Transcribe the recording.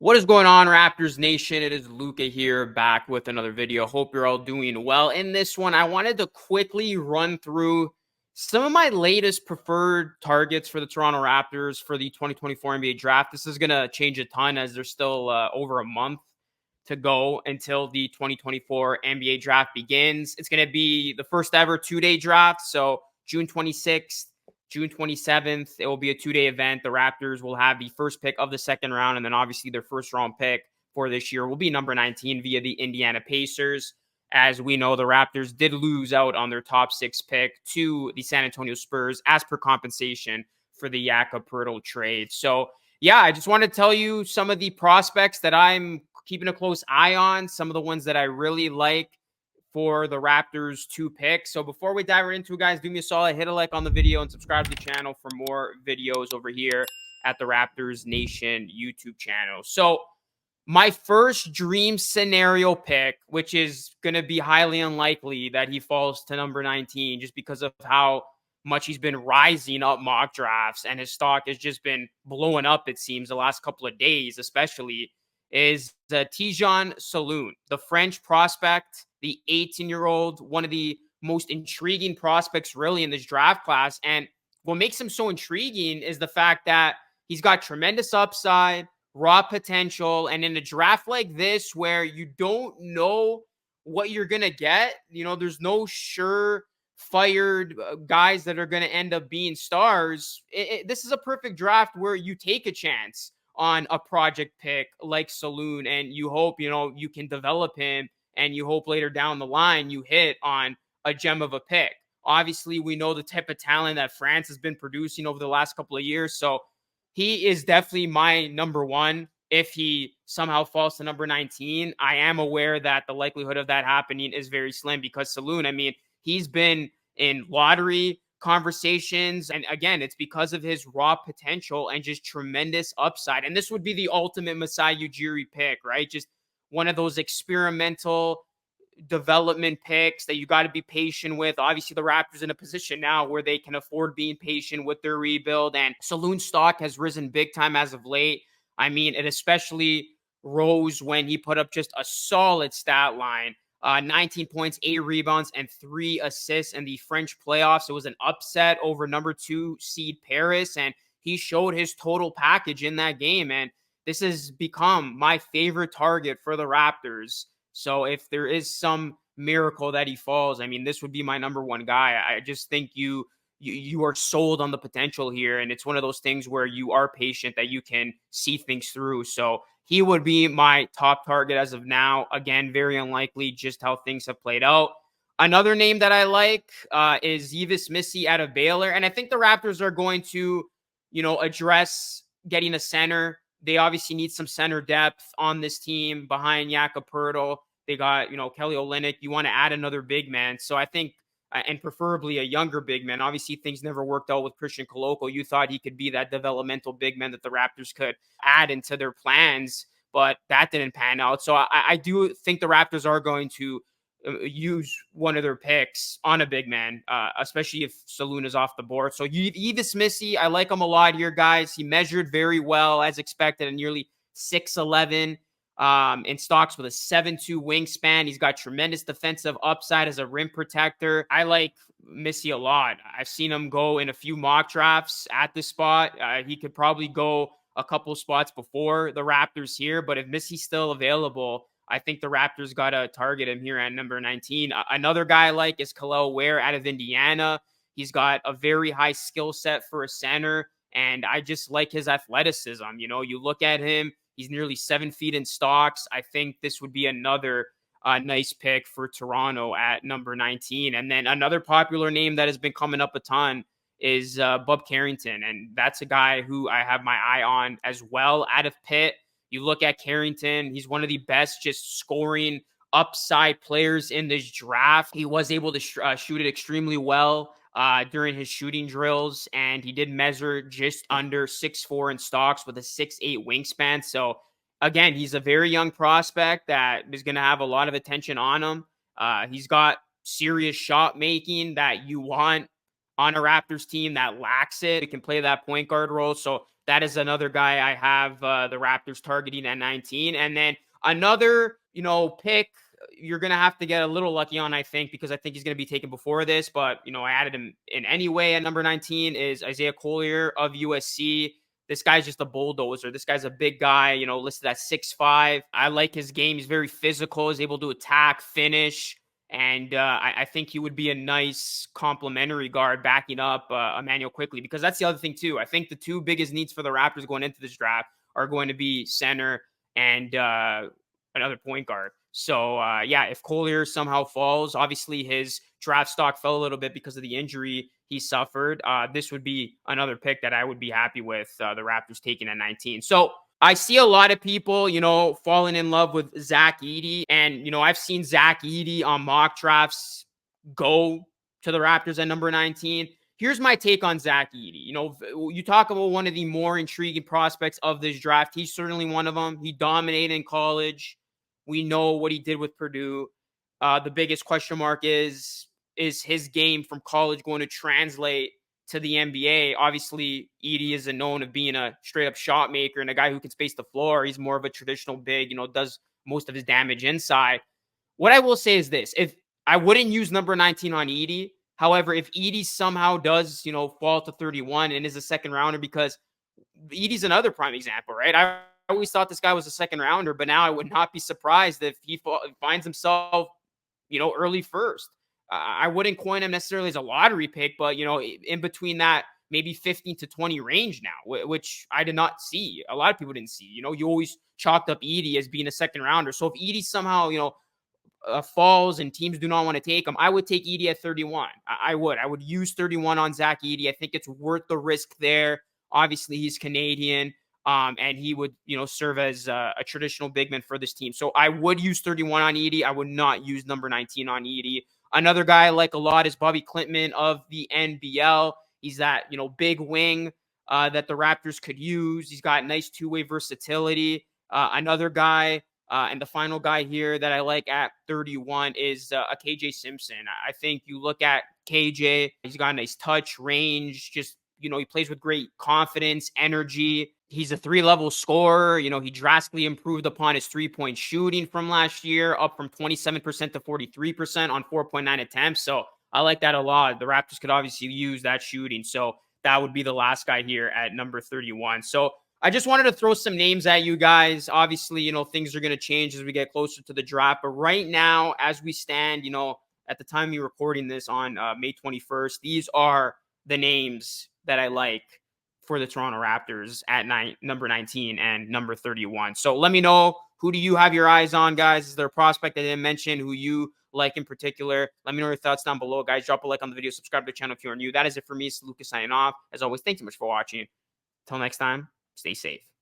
What is going on, Raptors Nation? It is Luca here, back with another video. Hope you're all doing well. In this one, I wanted to quickly run through some of my latest preferred targets for the Toronto Raptors for the 2024 NBA Draft. This is going to change a ton as there's still over a month to go until the 2024 NBA Draft begins. It's going to be the first ever two-day draft, so June 26th. June 27th, it will be a two-day event. The Raptors will have the first pick of the second round, and then obviously their first-round pick for this year will be number 19 via the Indiana Pacers. As we know, the Raptors did lose out on their top 6 pick to the San Antonio Spurs as per compensation for the Jakob Poeltl trade. So, yeah, I just want to tell you some of the prospects that I'm keeping a close eye on, some of the ones that I really like for the Raptors to pick. So before we dive right into it, guys, do me a solid, hit a like on the video and subscribe to the channel for more videos over here at the Raptors Nation YouTube channel. So my first dream scenario pick, which is going to be highly unlikely that he falls to number 19 just because of how much he's been rising up mock drafts and his stock has just been blowing up, it seems, the last couple of days, especially, is Tijan Saloon, the French prospect, the 18-year-old, one of the most intriguing prospects really in this draft class. And what makes him so intriguing is the fact that he's got tremendous upside, raw potential, and in a draft like this where you don't know what you're going to get, there's no sure-fired guys that are going to end up being stars. This is a perfect draft where you take a chance on a project pick like Saloon, and you hope, you can develop him, and you hope later down the line you hit on a gem of a pick. Obviously, we know the type of talent that France has been producing over the last couple of years, so he is definitely my number one. If he somehow falls to number 19, I am aware that the likelihood of that happening is very slim because Saloon, he's been in lottery conversations. And again, it's because of his raw potential and just tremendous upside. And this would be the ultimate Masai Ujiri pick, right? Just one of those experimental development picks that you got to be patient with. Obviously, the Raptors in a position now where they can afford being patient with their rebuild. And Saloon stock has risen big time as of late. It especially rose when he put up just a solid stat line. 19 points, 8 rebounds, and 3 assists in the French playoffs. It was an upset over number 2 seed Paris, and he showed his total package in that game. And this has become my favorite target for the Raptors. So if there is some miracle that he falls, this would be my number one guy. I just think you are sold on the potential here, and it's one of those things where you are patient, that you can see things through. So he would be my top target as of now. Again, very unlikely just how things have played out. Another name that I like is Yves Missi out of Baylor. And I think the Raptors are going to, address getting a center. They obviously need some center depth on this team behind Jakob Poeltl. They got, Kelly Olynyk. You want to add another big man. So I think, and preferably a younger big man. Obviously, things never worked out with Christian Koloko. You thought he could be that developmental big man that the Raptors could add into their plans, but that didn't pan out. So I do think the Raptors are going to use one of their picks on a big man, especially if Saloon is off the board. So Yves Missi, I like him a lot here, guys. He measured very well as expected, at nearly 6'11". In stocks with a 7'2" wingspan. He's got tremendous defensive upside as a rim protector. I like Missy a lot. I've seen him go in a few mock drafts at this spot. He could probably go a couple spots before the Raptors here, but if Missy's still available, I think the Raptors got to target him here at number 19. Another guy I like is kel'el Ware out of Indiana. He's got a very high skill set for a center, and I just like his athleticism. You look at him, he's nearly 7 feet in stocks. I think this would be another nice pick for Toronto at number 19. And then another popular name that has been coming up a ton is Bub Carrington. And that's a guy who I have my eye on as well out of Pitt. You look at Carrington, he's one of the best just scoring upside players in this draft. He was able to shoot it extremely well during his shooting drills, and he did measure just under 6'4" in stocks with a 6'8" wingspan. So again, he's a very young prospect that is going to have a lot of attention on him. He's got serious shot making that you want on a Raptors team that lacks it. He can play that point guard role. So that is another guy I have the Raptors targeting at 19. And then another, pick you're going to have to get a little lucky on, I think, because I think he's going to be taken before this. But, I added him in any way at number 19 is Isaiah Collier of USC. This guy's just a bulldozer. This guy's a big guy, listed at 6'5". I like his game. He's very physical. He's able to attack, finish. And I think he would be a nice complementary guard backing up Emmanuel quickly, because that's the other thing, too. I think the two biggest needs for the Raptors going into this draft are going to be center and another point guard. So, if Collier somehow falls, obviously his draft stock fell a little bit because of the injury he suffered. This would be another pick that I would be happy with the Raptors taking at 19. So I see a lot of people, falling in love with Zach Edey. And, I've seen Zach Edey on mock drafts go to the Raptors at number 19. Here's my take on Zach Edey. You talk about one of the more intriguing prospects of this draft. He's certainly one of them. He dominated in college. We know what he did with Purdue. The biggest question mark is his game from college going to translate to the NBA? Obviously, Edey is known of being a straight-up shot maker and a guy who can space the floor. He's more of a traditional big, does most of his damage inside. What I will say is this. If I wouldn't use number 19 on Edey. However, if Edey somehow does, fall to 31 and is a second rounder, because Edey's another prime example, right? I always thought this guy was a second rounder, but now I would not be surprised if he finds himself, early first. I wouldn't coin him necessarily as a lottery pick, but, in between that maybe 15 to 20 range now, which I did not see. A lot of people didn't see. You always chalked up Edey as being a second rounder. So if Edey somehow, falls and teams do not want to take him, I would take Edey at 31. I would use 31 on Zach Edey. I think it's worth the risk there. Obviously, he's Canadian. And he would, serve as a traditional big man for this team. So I would use 31 on Edey. I would not use number 19 on Edey. Another guy I like a lot is Bobby Klintman of the NBL. He's that, big wing that the Raptors could use. He's got nice two-way versatility. Another guy, and the final guy here that I like at 31 is a KJ Simpson. I think you look at KJ, he's got a nice touch, range, just, he plays with great confidence, energy. He's a 3-level scorer. He drastically improved upon his 3-point shooting from last year, up from 27% to 43% on 4.9 attempts. So I like that a lot. The Raptors could obviously use that shooting. So that would be the last guy here at number 31. So I just wanted to throw some names at you guys. Obviously, things are going to change as we get closer to the draft. But right now, as we stand, at the time you're recording this on May 21st, these are the names that I like for the Toronto Raptors at number 19 and number 31. So let me know, who do you have your eyes on, guys? Is there a prospect I didn't mention who you like in particular? Let me know your thoughts down below, guys. Drop a like on the video, subscribe to the channel if you're new. That is it for me. It's Lucas signing off. As always, thanks so much for watching. Until next time, stay safe.